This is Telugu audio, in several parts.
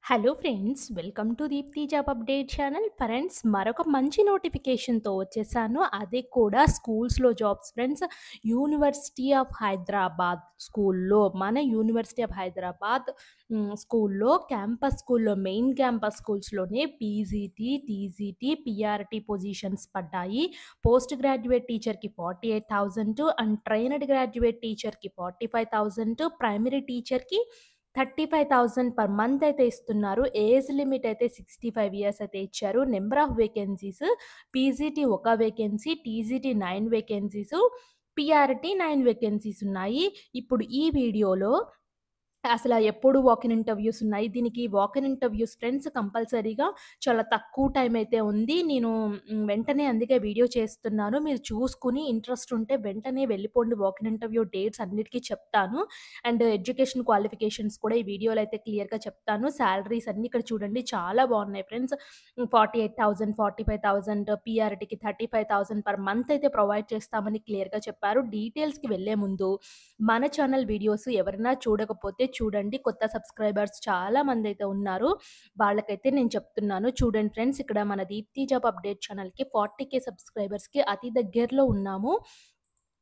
Hello friends, welcome to Deepthi job update channel. Friends, మరొక మంచి నోటిఫికేషన్‌తో వచ్చేసాను. అది కూడా స్కూల్స్‌లో jobs friends. University of Hyderabad స్కూల్‌లో, మన యూనివర్సిటీ ఆఫ్ హైదరాబాద్ స్కూల్‌లో, క్యాంపస్ స్కూల్‌లో, మెయిన్ క్యాంపస్ స్కూల్స్‌లోనే పీజీటీ, టీజీటీ, పీఆర్‌టీ పొజిషన్స్ పడ్డాయి. పోస్ట్ గ్రాడ్యుయేట్ టీచర్‌కి 48,000 అండ్ ట్రైన్డ్ గ్రాడ్యుయేట్ టీచర్‌కి 45,000, ప్రైమరీ టీచర్‌కి 35,000 పర్ మంత్ అయితే ఇస్తున్నారు. ఏజ్ లిమిట్ అయితే 65 ఇయర్స్ అయితే ఇచ్చారు. నంబర్ ఆఫ్ వేకెన్సీస్ పీజీటీ ఒక vacancy, TGT 9 vacancies, PRT 9 vacancies ఉన్నాయి. ఇప్పుడు ఈ వీడియోలో ఎప్పుడు వాక్ ఇన్ ఇంటర్వ్యూస్ ఉన్నాయి. దీనికి వాక్ ఇన్ ఇంటర్వ్యూస్ ఫ్రెండ్స్ కంపల్సరీగా చాలా తక్కువ టైం అయితే ఉంది. నేను వెంటనే అందుకే వీడియో చేస్తున్నాను. మీరు చూసుకొని ఇంట్రెస్ట్ ఉంటే వెంటనే వెళ్ళిపోండి. వాక్ ఇన్ ఇంటర్వ్యూ డేట్స్ అన్నిటికి చెప్తాను. అండ్ ఎడ్యుకేషన్ క్వాలిఫికేషన్స్ కూడా ఈ వీడియోలో అయితే క్లియర్‌గా చెప్తాను. సాలరీస్ అన్నీ ఇక్కడ చూడండి చాలా బాగున్నాయి ఫ్రెండ్స్. 48,000, 45,000, పీఆర్‌టీకి 35,000 పర్ మంత్ అయితే ప్రొవైడ్ చేస్తామని క్లియర్‌గా చెప్పారు. డీటెయిల్స్‌కి వెళ్ళే ముందు మన ఛానల్ వీడియోస్ ఎవరైనా చూడకపోతే చూడండి. కొత్త సబ్స్క్రైబర్స్ చాలా మందైతే ఉన్నారు. వాళ్ళకైతే నేను చెప్తున్నాను. చూడండి ఫ్రెండ్స్, ఇక్కడ మన దీప్తి జాబ్ అప్డేట్ ఛానల్‌కి 40,000 సబ్స్క్రైబర్స్‌కి అతి దగ్గరలో ఉన్నాము.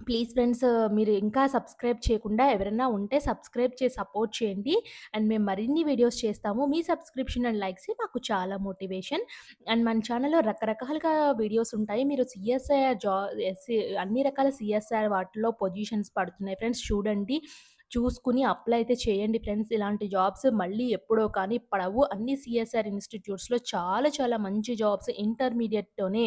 ప్లీజ్ ఫ్రెండ్స్, మీరు ఇంకా సబ్స్క్రైబ్ చేయకుండా ఎవరైనా ఉంటే సబ్స్క్రైబ్ చేసి సపోర్ట్ చేయండి. అండ్ మేము మరిన్ని వీడియోస్ చేస్తాము. మీ సబ్స్క్రిప్షన్ అండ్ లైక్సే మాకు చాలా మోటివేషన్. అండ్ మన ఛానల్‌లో రకరకాలుగా వీడియోస్ ఉంటాయి. మీరు సీఎస్ఐఆర్ ఎస్సీ అన్ని రకాల సీఎస్ఐఆర్ వాటిలో పొజిషన్స్ పడుతున్నాయి ఫ్రెండ్స్, చూడండి. చూసుకొని అప్లై అయితే చేయండి ఫ్రెండ్స్. ఇలాంటి జాబ్స్ మళ్ళీ ఎప్పుడో కానీ పడవు. అన్ని సీఎస్ఆర్ ఇన్‌స్టిట్యూట్స్‌లో చాలా చాలా మంచి జాబ్స్ ఇంటర్మీడియేట్‌తోనే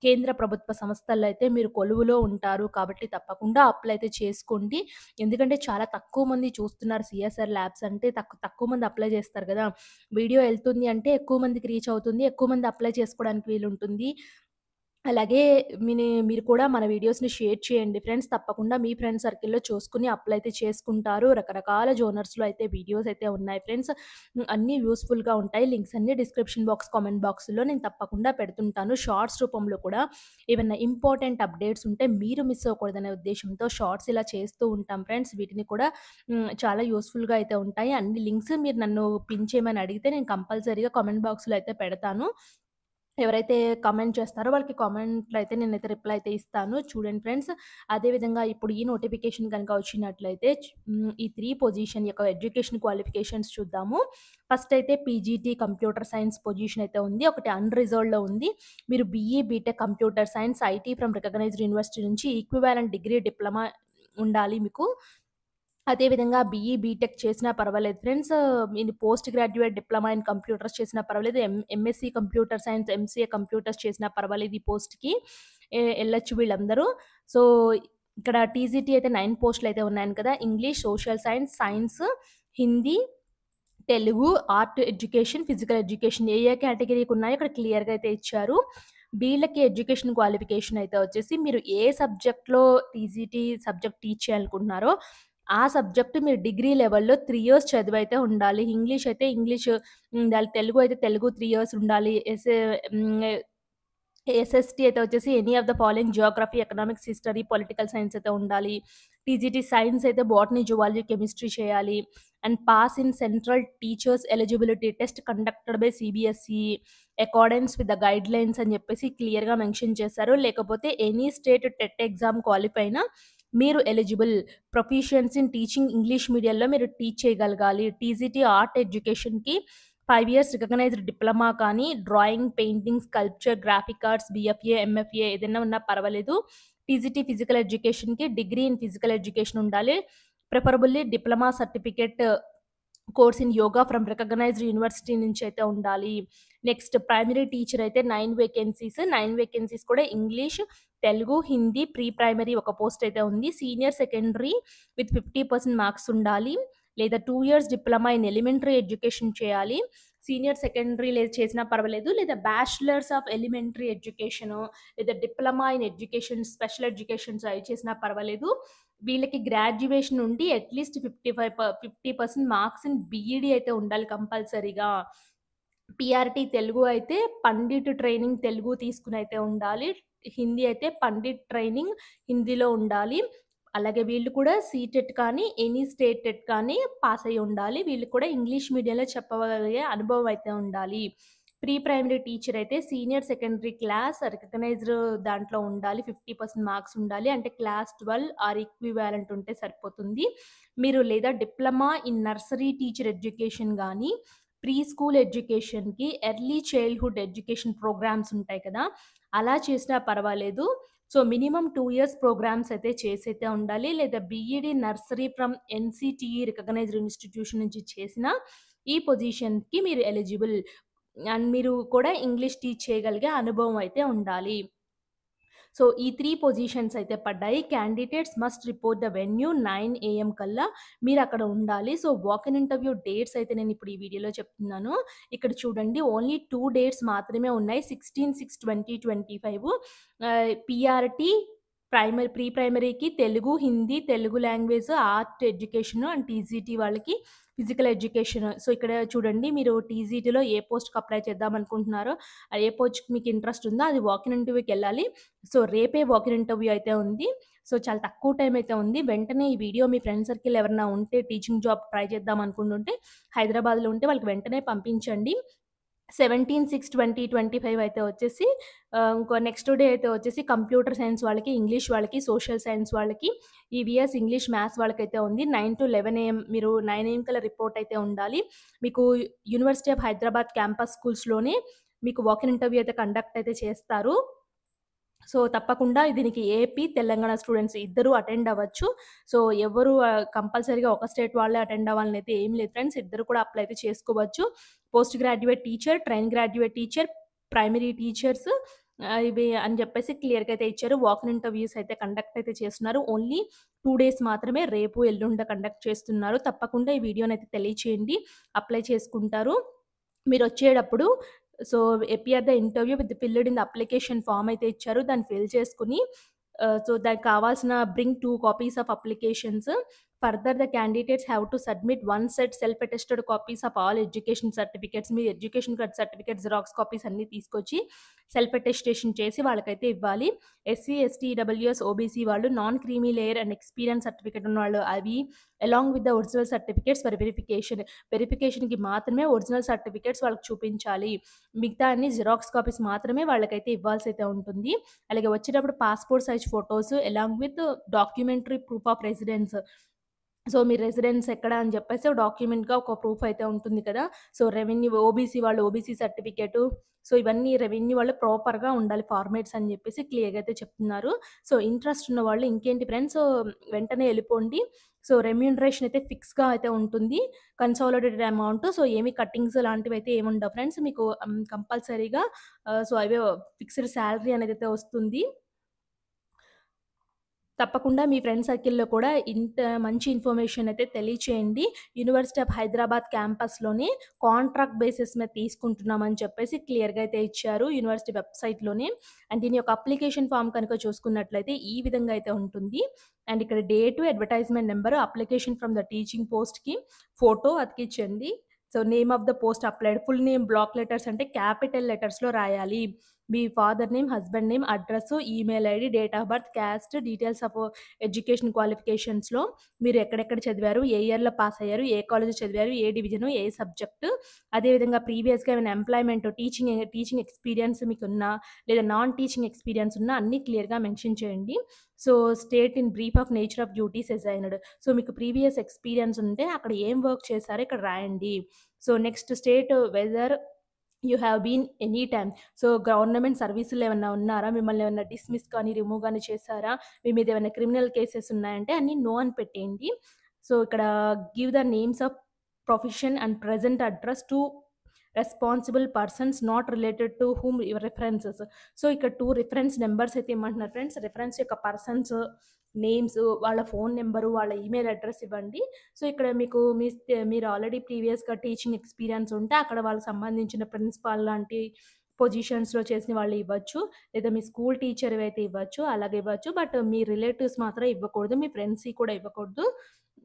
కేంద్ర ప్రభుత్వ సంస్థల్లో అయితే మీరు కొలువులో ఉంటారు. కాబట్టి తప్పకుండా అప్లై అయితే చేసుకోండి. ఎందుకంటే చాలా తక్కువ మంది చూస్తున్నారు సీఎస్ఆర్ ల్యాబ్స్ అంటే తక్కువ మంది అప్లై చేస్తారు గదా! వీడియో ఎళ్తుంది అంటే ఎక్కువ మందికి రీచ్ అవుతుంది. ఎక్కువ మంది అప్లై చేసుకోవడానికి వీలుంటుంది. అలాగే మీరు కూడా మన వీడియోస్‌ని షేర్ చేయండి ఫ్రెండ్స్. తప్పకుండా మీ ఫ్రెండ్ సర్కిల్‌లో చూసుకొని అప్లై అయితే చేసుకుంటారు. రకరకాల జోనర్స్‌లో అయితే వీడియోస్ అయితే ఉన్నాయి ఫ్రెండ్స్. అన్నీ యూజ్‌ఫుల్‌గా ఉంటాయి. లింక్స్ అన్నీ డిస్క్రిప్షన్ బాక్స్, కామెంట్ బాక్స్‌లో నేను తప్పకుండా పెడుతుంటాను. షార్ట్స్ రూపంలో కూడా ఏవన్నా ఇంపార్టెంట్ అప్డేట్స్ ఉంటే మీరు మిస్ అవ్వకూడదనే ఉద్దేశ్యంతో షార్ట్స్ ఇలా చేస్తూ ఉంటాం ఫ్రెండ్స్. వీటిని కూడా చాలా యూజ్‌ఫుల్‌గా అయితే ఉంటాయి. అన్ని లింక్స్ మీరు నన్ను పిన్ చేయమని అడిగితే నేను కంపల్సరీగా కామెంట్ బాక్స్‌లో అయితే పెడతాను. ఎవరైతే కామెంట్ చేస్తారో వాళ్ళకి కామెంట్‌లో అయితే నేనైతే రిప్లై అయితే ఇస్తాను. చూడండి ఫ్రెండ్స్. అదే విధంగా ఇప్పుడు ఈ నోటిఫికేషన్ గనుక వచ్చినట్లయితే ఈ 3 పొజిషన్ యొక్క ఎడ్యుకేషన్ క్వాలిఫికేషన్స్ చూద్దాము. ఫస్ట్ అయితే పీజీటీ కంప్యూటర్ సైన్స్ పొజిషన్ అయితే ఉంది. ఒకటి అన్‌రిజర్వ్డ్‌లో ఉంది. మీరు BE, B Tech computer science, IT from recognised university నుంచి ఈక్వివాలెంట్ డిగ్రీ, డిప్లొమా ఉండాలి మీకు. అదే విధంగా బీఈ, బీటెక్ చేసినా పర్వాలేదు ఫ్రెండ్స్. మీరు post graduate diploma in computers చేసినా పర్వాలేదు. MSc computer science, MCA computers చేసినా పర్వాలేదు ఈ పోస్ట్‌కి. ఎళ్ళొచ్చు వీళ్ళందరూ. సో, ఇక్కడ టీజీటీ అయితే 9 పోస్టులయితే ఉన్నాయను కదా! English, social science, science, Hindi, Telugu, art education, physical education ఏ ఏ కేటగిరీకి ఉన్నాయో ఇక్కడ క్లియర్‌గా అయితే ఇచ్చారు. వీళ్ళకి ఎడ్యుకేషన్ క్వాలిఫికేషన్ అయితే వచ్చేసి మీరు ఏ సబ్జెక్ట్‌లో టీజీటీ సబ్జెక్ట్ టీచ్ చేయాలనుకుంటున్నారో, ఆ సబ్జెక్ట్ మీరు డిగ్రీ లెవెల్‌లో 3 ఇయర్స్ చదివైతే ఉండాలి. ఇంగ్లీష్ అయితే ఇంగ్లీష్ తెలుగు అయితే తెలుగు 3 ఇయర్స్ ఉండాలి. హ్మ్. ఎస్ఎస్‌టీ అయితే వచ్చేసి any of the following Geography, economics, history, political science అయితే ఉండాలి. టీజీటీ సైన్స్ అయితే బోటనీ, జువాలజీ, కెమిస్ట్రీ చేయాలి. And pass in central teachers eligibility test conducted by CBSE accordance with the guidelines అని చెప్పేసి క్లియర్‌గా మెన్షన్ చేశారు. లేకపోతే any state TET exam qualify అయినా మీరు eligible. Proficiency in teaching English మీడియంలో మీరు టీచ్ చేయగలగాలి. టీజీటీ ఆర్ట్ ఎడ్యుకేషన్‌కి 5 ఇయర్స్ రికగ్నైజ్డ్ డిప్లొమా కానీ, drawing, painting, sculpture, graphic arts, BFA, MFA ఏదైనా ఉన్నా పర్వాలేదు. టీజీటీ ఫిజికల్ ఎడ్యుకేషన్‌కి డిగ్రీ ఇన్ ఫిజికల్ ఎడ్యుకేషన్ ఉండాలి. Preferably diploma certificate course in yoga from recognised university నుంచి అయితే ఉండాలి. నెక్స్ట్ ప్రైమరీ టీచర్ అయితే 9 వేకెన్సీస్. 9 వేకెన్సీస్ కూడా English, Telugu, Hindi, pre primary ఒక పోస్ట్ అయితే ఉంది. సీనియర్ సెకండరీ విత్ 50% మార్క్స్ ఉండాలి. లేదా 2 years diploma in elementary education చేయాలి. సీనియర్ సెకండరీ చేసినా పర్వాలేదు. లేదా బ్యాచిలర్స్ ఆఫ్ ఎలిమెంటరీ ఎడ్యుకేషను, లేదా diploma in education, special educations అయి చేసినా పర్వాలేదు. వీళ్ళకి గ్రాడ్యుయేషన్ నుండి అట్‌లీస్ట్ 50% మార్క్స్ ఇన్ బీఈడీ అయితే ఉండాలి కంపల్సరీగా. పీఆర్‌టీ తెలుగు అయితే పండిట్ ట్రైనింగ్ తెలుగు తీసుకొనైతే ఉండాలి. హిందీ అయితే పండిట్ ట్రైనింగ్ హిందీలో ఉండాలి. అలాగే వీళ్ళు కూడా సీటెట్ కానీ, ఎనీ స్టేట్ టెట్ కానీ పాస్ అయ్యి ఉండాలి. వీళ్ళు కూడా ఇంగ్లీష్ మీడియంలో చెప్పగలిగే అనుభవం అయితే ఉండాలి. ప్రీ ప్రైమరీ టీచర్ అయితే సీనియర్ సెకండరీ క్లాస్ రికగ్నైజ్డ్ దాంట్లో ఉండాలి. 50% మార్క్స్ ఉండాలి. అంటే క్లాస్ 12 ఆర్ ఈక్వివాలెంట్ ఉంటే సరిపోతుంది. మీరు లేదా diploma in nursery teacher education గానీ, ప్రీ స్కూల్ ఎడ్యుకేషన్‌కి ఎర్లీ చైల్డ్‌హుడ్ ఎడ్యుకేషన్ ప్రోగ్రామ్స్ ఉంటాయి కదా! అలా చేసినా పర్వాలేదు. సో, మినిమమ్ 2 ఇయర్స్ ప్రోగ్రామ్స్ అయితే చేసైతే ఉండాలి. లేదా B Ed nursery from NCTE recognised institution నుంచి చేసినా ఈ పొజిషన్‌కి మీరు ఎలిజిబుల్. అండ్ మీరు కూడా ఇంగ్లీష్ టీచ్ చేయగలిగే అనుభవం అయితే ఉండాలి. సో, ఈ 3 పొజిషన్స్ అయితే పడ్డాయి. Candidates must report the venue 9 AM కల్లా మీరక్కడ ఉండాలి. So, walk in interview dates అయితే నేనిప్పుడు ఈ వీడియోలో చెప్తున్నాను. ఇక్కడ చూడండి ఓన్లీ 2 డేట్స్ మాత్రమే ఉన్నాయి. 16/6/2025 పీఆర్‌టీ ప్రీ ప్రైమరీకి Telugu, Hindi, Telugu language, art education and TGT వాళ్ళకి ఫిజికల్ ఎడ్యుకేషన్. సో, ఇక్కడ చూడండి మీరు టీజీటీలో ఏ పోస్ట్‌కి అప్లై చేద్దాం అనుకుంటున్నారో, ఏ పోస్ట్‌కి మీకు ఇంట్రెస్ట్ ఉందో అది వాక్ ఇన్ ఇంటర్వ్యూకెళ్ళాలి. సో, రేపే వాక్ ఇన్ ఇంటర్వ్యూ అయితే ఉంది. సో, చాలా తక్కువ టైం అయితే ఉంది. వెంటనే ఈ వీడియో మీ ఫ్రెండ్ సర్కిల్ ఎవరైనా ఉంటే టీచింగ్ జాబ్ ట్రై చేద్దాం అనుకుంటుంటే హైదరాబాద్‌లో ఉంటే వాళ్ళకి వెంటనే పంపించండి. 17/6/2025 అయితే వచ్చేసి ఇంకో నెక్స్ట్ డే అయితే వచ్చేసి కంప్యూటర్ సైన్స్ వాళ్ళకి, ఇంగ్లీష్ వాళ్ళకి, సోషల్ సైన్స్ వాళ్ళకి, ఈవీఎస్, ఇంగ్లీష్, మ్యాథ్స్ వాళ్ళకైతే ఉంది. 9-11 ఏఎం మీరు 9 ఏఎం కల్లా రిపోర్ట్ అయితే ఉండాలి. మీకు యూనివర్సిటీ ఆఫ్ హైదరాబాద్ క్యాంపస్ స్కూల్స్‌లోనే మీకు వాక్ ఇన్ ఇంటర్వ్యూ అయితే కండక్ట్ అయితే చేస్తారు. సో, తప్పకుండా దీనికి ఏపీ, తెలంగాణ స్టూడెంట్స్ ఇద్దరూ అటెండ్ అవ్వచ్చు. సో, ఎవరు కంపల్సరీగా ఒక స్టేట్ వాళ్ళే అటెండ్ అవ్వాలనైతే ఏం లేదు ఫ్రెండ్స్. ఇద్దరు కూడా అప్లై అయితే చేసుకోవచ్చు. Post graduate teacher, train graduate teacher, primary teachers ఇవి అని చెప్పేసి క్లియర్‌గా అయితే ఇచ్చారు. వాక్ ఇన్ ఇంటర్వ్యూస్ అయితే కండక్ట్ అయితే చేస్తున్నారు. ఓన్లీ 2 డేస్ మాత్రమే రేపు, ఎల్లుండి కండక్ట్ చేస్తున్నారు. తప్పకుండా ఈ వీడియోనైతే తెలియచేయండి. అప్లై చేసుకుంటారు. మీరొచ్చేటప్పుడు so, appear the interview with filled in the application form అయితే ఇచ్చారు. దాన్ని ఫిల్ చేసుకొని సో, దానికి కావాల్సిన bring 2 copies of applications. Further the candidates have to submit 1 set self attested copies of all education certificates. మీ ఎడ్యుకేషన్ సర్టిఫికేట్ జిరాక్స్ కాపీస్ అన్నీ తీసుకొచ్చి సెల్ఫ్ అటెస్టేషన్ చేసి వాళ్ళకైతే ఇవ్వాలి. ఎస్సీ, ఎస్టీ, ఈడబ్ల్యూఎస్, ఓబీసీ వాళ్ళు non creamy layer and experience certificate ఉన్నవాళ్ళు అవి along with the original certificates for verification. వెరిఫికేషన్‌కి మాత్రమే ఒరిజినల్ సర్టిఫికేట్స్ వాళ్ళకి చూపించాలి. మిగతా అన్ని జిరాక్స్ కాపీస్ మాత్రమే వాళ్ళకైతే ఇవ్వాల్సయితే ఉంటుంది. అలాగే వచ్చేటప్పుడు passport size photos along with documentary proof of residence. So, me residence ఎక్కడ అని చెప్పేసి డాక్యుమెంట్‌గా ఒక ప్రూఫ్ అయితే ఉంటుంది కదా! సో, రెవెన్యూ ఓబీసీ వాళ్ళు ఓబీసీ సర్టిఫికేటు. సో, ఇవన్నీ రెవెన్యూ వాళ్ళు ప్రాపర్‌గా ఉండాలి ఫార్మాట్స్ అని చెప్పేసి క్లియర్‌గా అయితే చెప్తున్నారు. సో, ఇంట్రెస్ట్ ఉన్న వాళ్ళు ఇంకేంటి ఫ్రెండ్స్ వెంటనే ఎళ్ళిపోండి. సో, రెమ్యూనరేషన్ అయితే ఫిక్స్‌గా అయితే ఉంటుంది. Consolidated amount. సో, ఏమి కట్టింగ్స్ లాంటివైతే ఏముండవు ఫ్రెండ్స్. మీకు కంపల్సరీగా సో, అవే ఫిక్స్‌డ్ సాలరీ అనేదైతే వస్తుంది. తప్పకుండా మీ ఫ్రెండ్ సర్కిల్‌లో కూడా ఇంత మంచి ఇన్ఫర్మేషన్ అయితే తెలియచేయండి. యూనివర్సిటీ ఆఫ్ హైదరాబాద్ క్యాంపస్‌లోనే కాంట్రాక్ట్ బేసిస్ మీద తీసుకుంటున్నామని చెప్పేసి క్లియర్‌గా అయితే ఇచ్చారు యూనివర్సిటీ వెబ్‌సైట్‌లోనే. అండ్ దీని యొక్క అప్లికేషన్ ఫార్మ్ కనుక చూసుకున్నట్లయితే ఈ విధంగా అయితే ఉంటుంది. అండ్ ఇక్కడ date, advertisement number, application from the teaching పోస్ట్‌కి ఫోటో అతికించండి. So, name of the post applied. Full name block letters అంటే క్యాపిటల్ లెటర్స్‌లో రాయాలి. మీ father name, husband name, address, email ID, date of birth, caste, details of education క్వాలిఫికేషన్స్‌లో మీరు ఎక్కడెక్కడ చదివారు, ఏ ఇయర్‌లో పాస్ అయ్యారు, ఏ కాలేజ్‌లో చదివారు, ఏ డివిజను, ఏ సబ్జెక్టు, అదేవిధంగా ప్రీవియస్‌గా ఏమైనా ఎంప్లాయ్‌మెంట్, టీచింగ్ ఎక్స్‌పీరియన్స్ మీకున్నా, లేదా నాన్ టీచింగ్ ఎక్స్‌పీరియన్స్ ఉన్నా అన్నీ క్లియర్‌గా మెన్షన్ చేయండి. So, state in brief of nature of duties assigned. So, మీకు ప్రీవియస్ ఎక్స్‌పీరియన్స్ ఉంటే అక్కడ ఏం వర్క్ చేశారో ఇక్కడ రాయండి. So, next state whether you have been any time. So, government సర్వీసుల్లో ఏమన్నా ఉన్నారా? మిమ్మల్ని ఏమన్నా డిస్మిస్ కానీ, రిమూవ్ గాని చేశారా? మీ మీద ఏమైనా క్రిమినల్ కేసెస్ ఉన్నాయంటే అన్నీ నో అని పెట్టేయండి. సో, ఇక్కడ give the names of profession and present address to responsible persons not related to whom your references. So, ఇక్కడ 2 రిఫరెన్స్ నంబర్స్ అయితే ఇమ్మంటున్నారు ఫ్రెండ్స్. రిఫరెన్స్ యొక్క పర్సన్స్ నేమ్స్, వాళ్ళ ఫోను నంబరు, వాళ్ళ ఈమెయిల్ అడ్రెస్ ఇవ్వండి. సో, ఇక్కడ మీకు మీరు ఆల్రెడీ ప్రీవియస్‌గా టీచింగ్ ఎక్స్‌పీరియన్స్ ఉంటే అక్కడ వాళ్ళకి సంబంధించిన ప్రిన్సిపాల్ లాంటి పొజిషన్స్‌లో చేసిన వాళ్ళు ఇవ్వచ్చు. లేదా మీ స్కూల్ టీచర్‌వి అయితే ఇవ్వచ్చు. అలాగే ఇవ్వచ్చు. బట్ మీ రిలేటివ్స్ మాత్రం ఇవ్వకూడదు. మీ ఫ్రెండ్స్‌యి కూడా ఇవ్వకూడదు.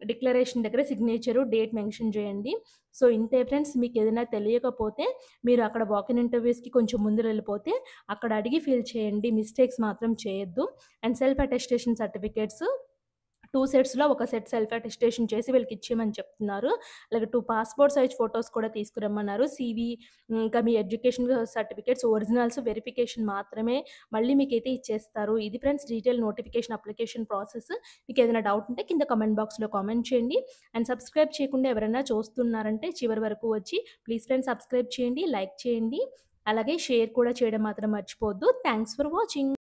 డిక్లరేషన్ దగ్గర సిగ్నేచరు, డేట్ మెన్షన్ చేయండి. సో, ఇంతే ఫ్రెండ్స్. మీకేదైనా తెలియకపోతే మీరు అక్కడ వాక్-ఇన్ ఇంటర్వ్యూస్‌కి కొంచెం ముందరెళ్ళిపోతే అక్కడ అడిగి ఫిల్ చేయండి. మిస్టేక్స్ మాత్రం చేయొద్దు. అండ్ సెల్ఫ్ అటెస్టేషన్ సర్టిఫికేట్స్ 2 సెట్స్‌లో ఒక సెట్ సెల్ఫ్ అటెస్టేషన్ చేసి వీళ్ళకిచ్చేయమని చెప్తున్నారు. అలాగే 2 పాస్‌పోర్ట్ సైజ్ ఫోటోస్ కూడా తీసుకురమ్మన్నారు. సీవీ ఇంకా మీ ఎడ్యుకేషన్ సర్టిఫికేట్స్ ఒరిజినల్స్ వెరిఫికేషన్ మాత్రమే మళ్ళీ మీకైతే ఇచ్చేస్తారు. ఇది friends detail notification application process. మీకేదైనా డౌట్ ఉంటే కింద కామెంట్ బాక్స్‌లో కామెంట్ చేయండి. అండ్ సబ్స్క్రైబ్ చేయకుండా ఎవరైనా చూస్తున్నారంటే చివరి వరకు వచ్చి ప్లీజ్ ఫ్రెండ్స్ సబ్స్క్రైబ్ చేయండి, లైక్ చేయండి. అలాగే షేర్ కూడా చేయడం మాత్రం మర్చిపోవద్దు. Thanks for watching.